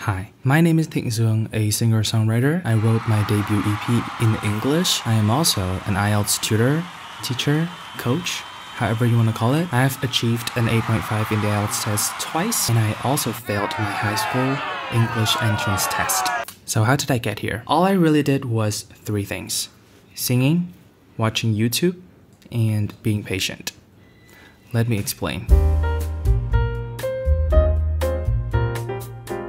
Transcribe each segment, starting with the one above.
Hi, my name is Thinh Duong, a singer-songwriter. I wrote my debut EP in English. I am also an IELTS tutor, teacher, coach, however you want to call it. I have achieved an 8.5 in the IELTS test twice, and I also failed my high school English entrance test. So how did I get here? All I really did was 3 things: singing, watching YouTube, and being patient. Let me explain.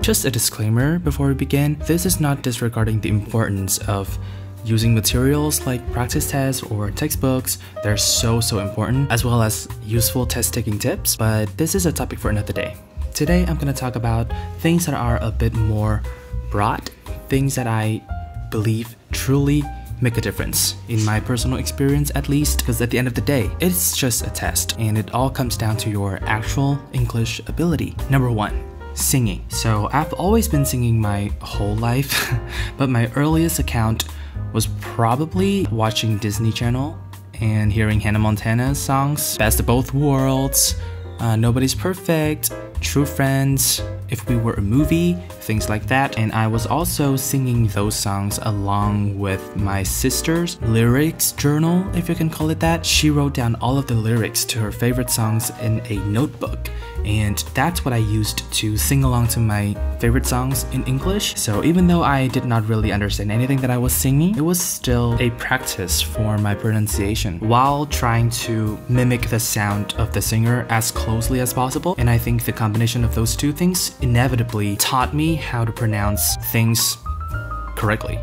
Just a disclaimer before we begin, this is not disregarding the importance of using materials like practice tests or textbooks. They're so important, as well as useful test-taking tips, but this is a topic for another day. Today I'm going to talk about things that are a bit more broad, things that I believe truly make a difference, in my personal experience at least, because at the end of the day, it's just a test, and it all comes down to your actual English ability. Number 1. Singing. So I've always been singing my whole life, but my earliest account was probably watching Disney Channel and hearing Hannah Montana's songs, Best of Both Worlds, Nobody's Perfect, True Friends, If We Were a Movie, things like that. And I was also singing those songs along with my sister's lyrics journal, if you can call it that. She wrote down all of the lyrics to her favorite songs in a notebook, and that's what I used to sing along to my favorite songs in English. So even though I did not really understand anything that I was singing, it was still a practice for my pronunciation while trying to mimic the sound of the singer as closely as possible. And I think the combination of those 2 things inevitably taught me how to pronounce things correctly.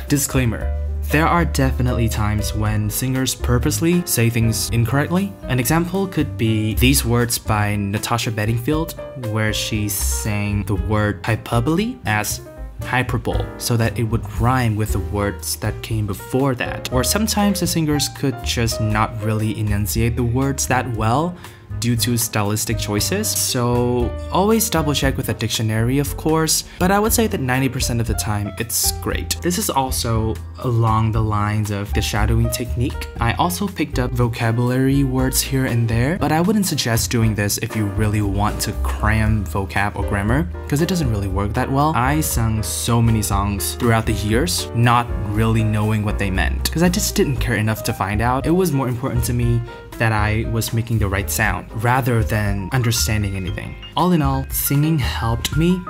Disclaimer. There are definitely times when singers purposely say things incorrectly. An example could be these words by Natasha Bedingfield, where she sang the word hyperbole as hyperbole, so that it would rhyme with the words that came before that. Or sometimes the singers could just not really enunciate the words that well due to stylistic choices, so always double check with a dictionary, of course, but I would say that 90% of the time it's great. This is also along the lines of the shadowing technique. I also picked up vocabulary words here and there, but I wouldn't suggest doing this if you really want to cram vocab or grammar, because it doesn't really work that well. I sung so many songs throughout the years, not really knowing what they meant, because I just didn't care enough to find out. It was more important to me that I was making the right sound rather than understanding anything. All in all, singing helped me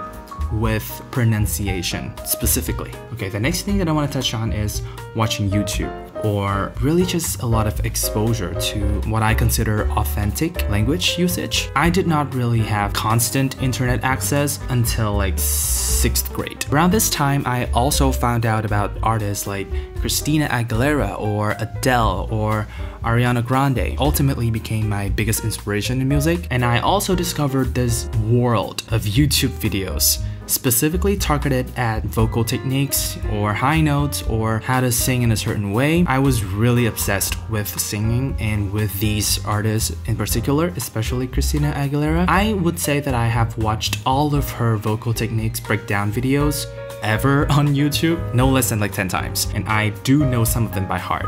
with pronunciation specifically. Okay, the next thing that I want to touch on is watching YouTube, or really just a lot of exposure to what I consider authentic language usage. I did not really have constant internet access until like 6th grade. Around this time, I also found out about artists like Christina Aguilera or Adele or Ariana Grande. Ultimately became my biggest inspiration in music, and I also discovered this world of YouTube videos specifically targeted at vocal techniques or high notes or how to sing in a certain way. I was really obsessed with singing and with these artists in particular, especially Christina Aguilera. I would say that I have watched all of her vocal techniques breakdown videos ever on YouTube, no less than like 10 times, and I do know some of them by heart.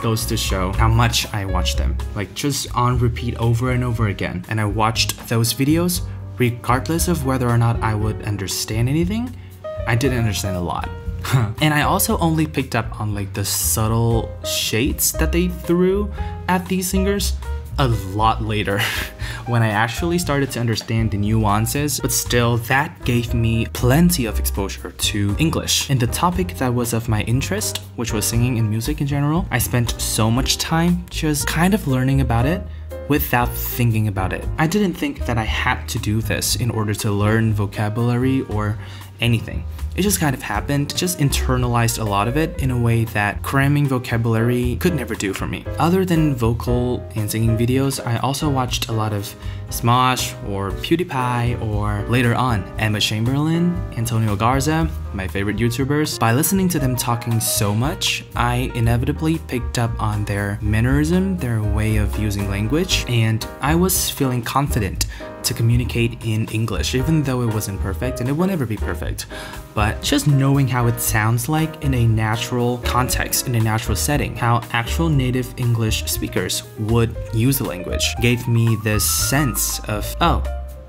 Goes to show how much I watch them, like just on repeat over and over again. And I watched those videos regardless of whether or not I would understand anything. I didn't understand a lot. And I also only picked up on like the subtle shades that they threw at these singers a lot later, when I actually started to understand the nuances, but still that gave me plenty of exposure to English. In the topic that was of my interest, which was singing and music in general, I spent so much time just kind of learning about it without thinking about it. I didn't think that I had to do this in order to learn vocabulary or anything. It just kind of happened, just internalized a lot of it in a way that cramming vocabulary could never do for me. Other than vocal and singing videos, I also watched a lot of Smosh or PewDiePie, or later on Emma Chamberlain, Antonio Garza, my favorite YouTubers. By listening to them talking so much, I inevitably picked up on their mannerism, their way of using language, and I was feeling confident to communicate in English, even though it wasn't perfect, and it will never be perfect. But just knowing how it sounds like in a natural context, in a natural setting, how actual native English speakers would use the language, gave me this sense of, oh,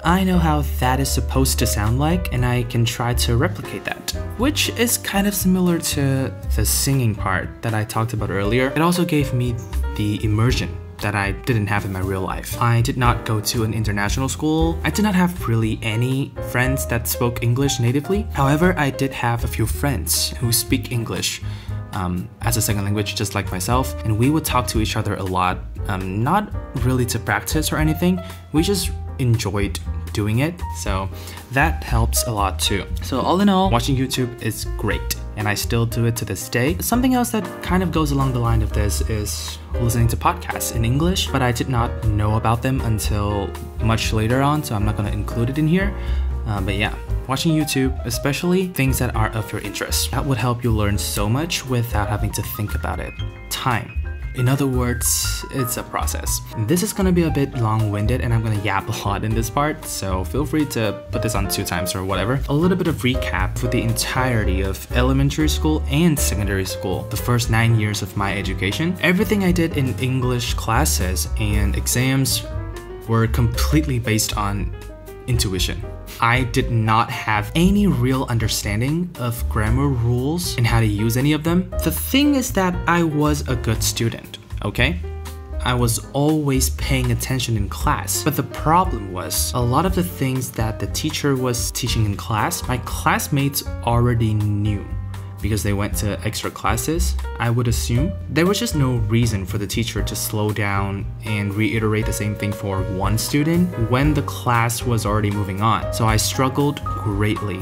I know how that is supposed to sound like, and I can try to replicate that. Which is kind of similar to the singing part that I talked about earlier. It also gave me the immersion that I didn't have in my real life. I did not go to an international school. I did not have really any friends that spoke English natively. However, I did have a few friends who speak English as a second language, just like myself, and we would talk to each other a lot, not really to practice or anything. We just enjoyed doing it, so that helps a lot too. So all in all, watching YouTube is great, and I still do it to this day. Something else that kind of goes along the line of this is listening to podcasts in English, but I did not know about them until much later on, so I'm not going to include it in here. But yeah, watching YouTube, especially things that are of your interest, that would help you learn so much without having to think about it. Time. In other words, it's a process. This is gonna be a bit long-winded and I'm gonna yap a lot in this part, so feel free to put this on 2 times or whatever. A little bit of recap for the entirety of elementary school and secondary school, the first 9 years of my education. Everything I did in English classes and exams were completely based on intuition. I did not have any real understanding of grammar rules and how to use any of them. The thing is that I was a good student, okay? I was always paying attention in class, but the problem was a lot of the things that the teacher was teaching in class, my classmates already knew because they went to extra classes, I would assume. There was just no reason for the teacher to slow down and reiterate the same thing for one student when the class was already moving on. So I struggled greatly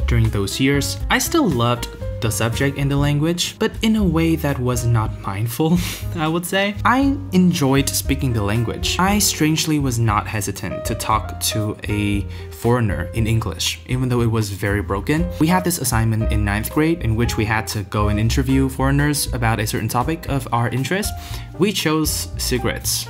during those years. I still loved the subject and the language, but in a way that was not mindful, I would say. I enjoyed speaking the language. I strangely was not hesitant to talk to a foreigner in English, even though it was very broken. We had this assignment in 9th grade in which we had to go and interview foreigners about a certain topic of our interest. We chose cigarettes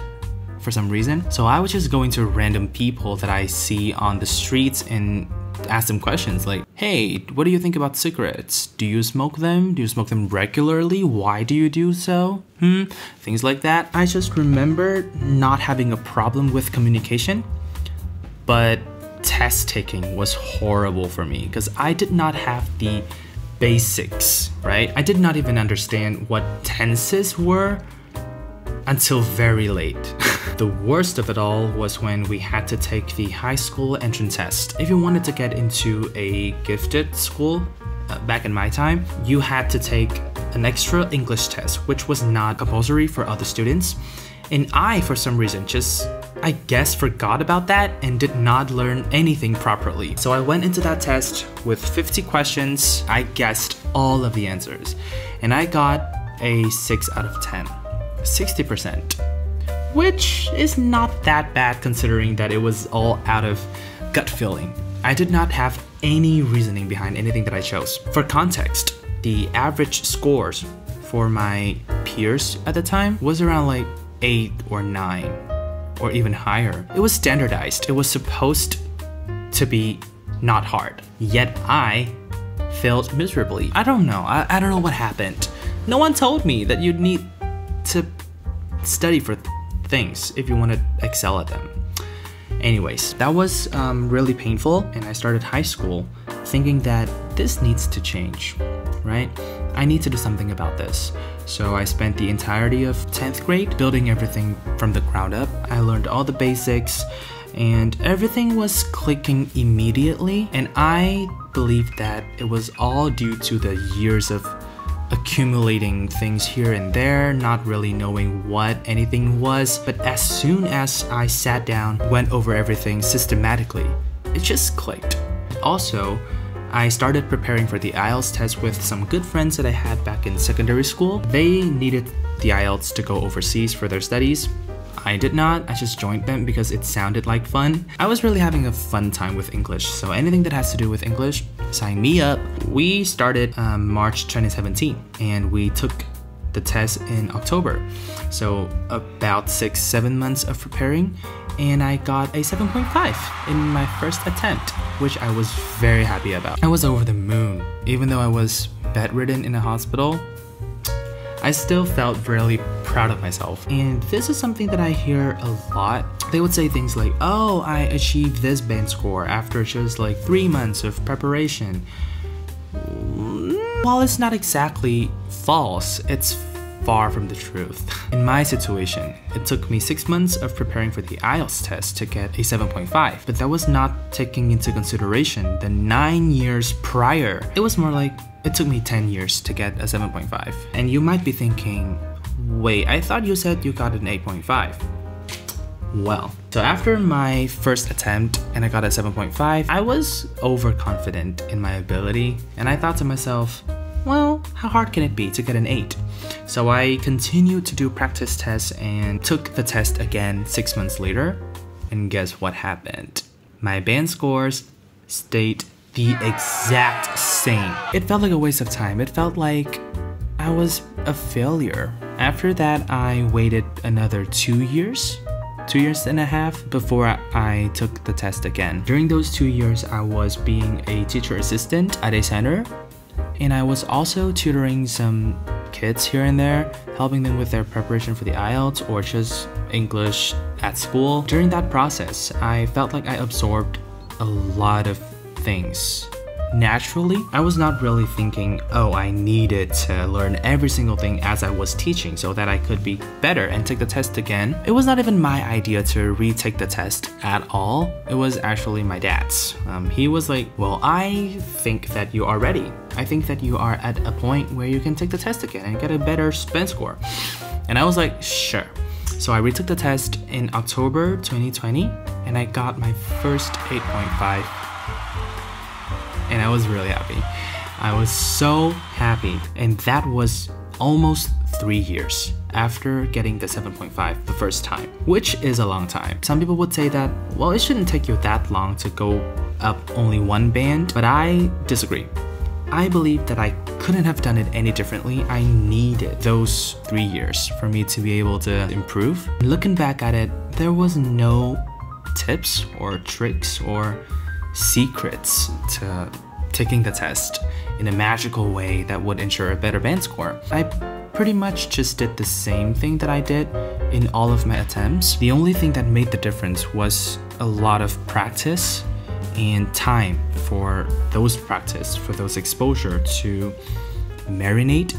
for some reason. So I was just going to random people that I see on the streets and ask them questions like, hey, what do you think about cigarettes? Do you smoke them? Do you smoke them regularly? Why do you do so? Things like that. I just remember not having a problem with communication, but test taking was horrible for me because I did not have the basics, right? I did not even understand what tenses were until very late. The worst of it all was when we had to take the high school entrance test. If you wanted to get into a gifted school, back in my time, you had to take an extra English test, which was not compulsory for other students. And I, for some reason, I guess forgot about that and did not learn anything properly. So I went into that test with 50 questions. I guessed all of the answers, and I got a 6 out of 10, 60%. Which is not that bad considering that it was all out of gut feeling. I did not have any reasoning behind anything that I chose. For context, the average scores for my peers at the time was around like 8 or 9 or even higher. It was standardized. It was supposed to be not hard. Yet I failed miserably. I don't know. I don't know what happened. No one told me that you'd need to study for things if you want to excel at them. Anyways, that was really painful, and I started high school thinking that this needs to change, right? I need to do something about this. So I spent the entirety of 10th grade building everything from the ground up. I learned all the basics and everything was clicking immediately, and I believe that it was all due to the years of accumulating things here and there, not really knowing what anything was. But as soon as I sat down, went over everything systematically, it just clicked. Also, I started preparing for the IELTS test with some good friends that I had back in secondary school. They needed the IELTS to go overseas for their studies. I did not. I just joined them because it sounded like fun. I was really having a fun time with English, so anything that has to do with English, sign me up. We started March 2017 and we took the test in October. So about 6-7 months of preparing, and I got a 7.5 in my first attempt, which I was very happy about. I was over the moon. Even though I was bedridden in a hospital, I still felt really proud of myself. And this is something that I hear a lot They would say things like, oh, I achieved this band score after just like 3 months of preparation. While it's not exactly false, it's far from the truth. In my situation, it took me 6 months of preparing for the IELTS test to get a 7.5, but that was not taking into consideration the 9 years prior. It was more like it took me 10 years to get a 7.5. And you might be thinking, wait, I thought you said you got an 8.5. Well, so after my first attempt and I got a 7.5, I was overconfident in my ability, and I thought to myself, well, how hard can it be to get an 8? So I continued to do practice tests and took the test again 6 months later, and guess what happened? My band scores stayed the exact same. It felt like a waste of time. It felt like I was a failure. After that, I waited another 2 years. 2 years and a half before I took the test again. During those 2 years, I was being a teacher assistant at a center, and I was also tutoring some kids here and there, helping them with their preparation for the IELTS or just English at school. During that process, I felt like I absorbed a lot of things. Naturally, I was not really thinking, oh, I needed to learn every single thing as I was teaching so that I could be better and take the test again. It was not even my idea to retake the test at all. It was actually my dad's. He was like, well, I think that you are ready. I think that you are at a point where you can take the test again and get a better band score. And I was like, sure. So I retook the test in October 2020 and I got my first 8.5. And I was really happy. I was so happy. And that was almost 3 years after getting the 7.5 the first time, which is a long time. Some people would say that, well, it shouldn't take you that long to go up only one band, but I disagree. I believe that I couldn't have done it any differently. I needed those 3 years for me to be able to improve. Looking back at it, there was no tips or tricks or secrets to taking the test in a magical way that would ensure a better band score. I pretty much just did the same thing that I did in all of my attempts. The only thing that made the difference was a lot of practice and time for those practice, for those exposure to marinate,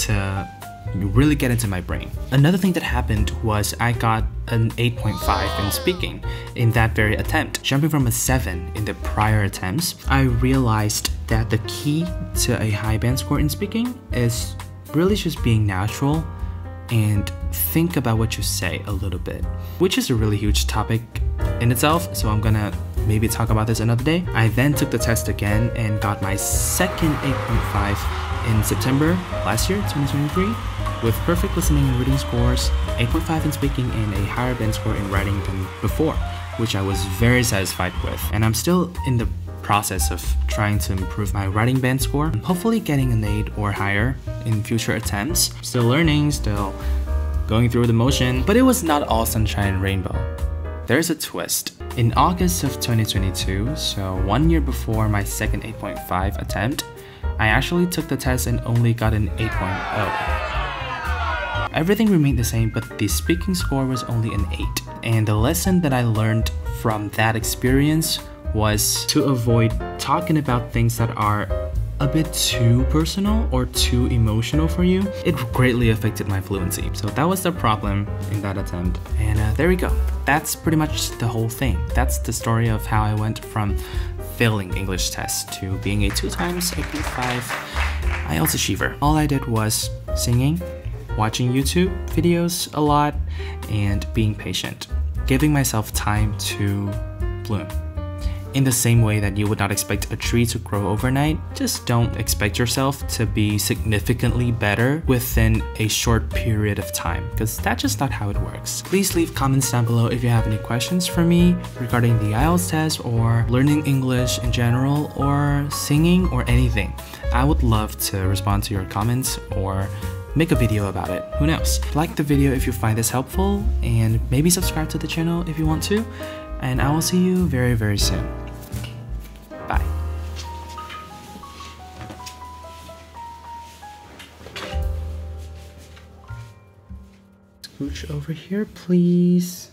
to really get into my brain. Another thing that happened was I got an 8.5 in speaking in that very attempt. Jumping from a 7 in the prior attempts, I realized that the key to a high band score in speaking is really just being natural and think about what you say a little bit, which is a really huge topic in itself, so I'm gonna maybe talk about this another day. I then took the test again and got my second 8.5 in September last year, 2023, with perfect listening and reading scores, 8.5 in speaking, and a higher band score in writing than before, which I was very satisfied with. And I'm still in the process of trying to improve my writing band score, hopefully getting an 8 or higher in future attempts. Still learning, still going through the motion, but it was not all sunshine and rainbow. There's a twist. In August of 2022, so 1 year before my second 8.5 attempt, I actually took the test and only got an 8.0. Everything remained the same, but the speaking score was only an 8. And the lesson that I learned from that experience was to avoid talking about things that are a bit too personal or too emotional for you. It greatly affected my fluency. So that was the problem in that attempt. And there we go. That's pretty much the whole thing. That's the story of how I went from failing English tests to being a 2 times 8.5 IELTS achiever. All I did was singing, watching YouTube videos a lot, and being patient, giving myself time to bloom. In the same way that you would not expect a tree to grow overnight, just don't expect yourself to be significantly better within a short period of time, because that's just not how it works. Please leave comments down below if you have any questions for me regarding the IELTS test or learning English in general or singing or anything. I would love to respond to your comments or make a video about it. Who knows? Like the video if you find this helpful, and maybe subscribe to the channel if you want to. And I will see you very, very soon. Bye. Scooch over here, please.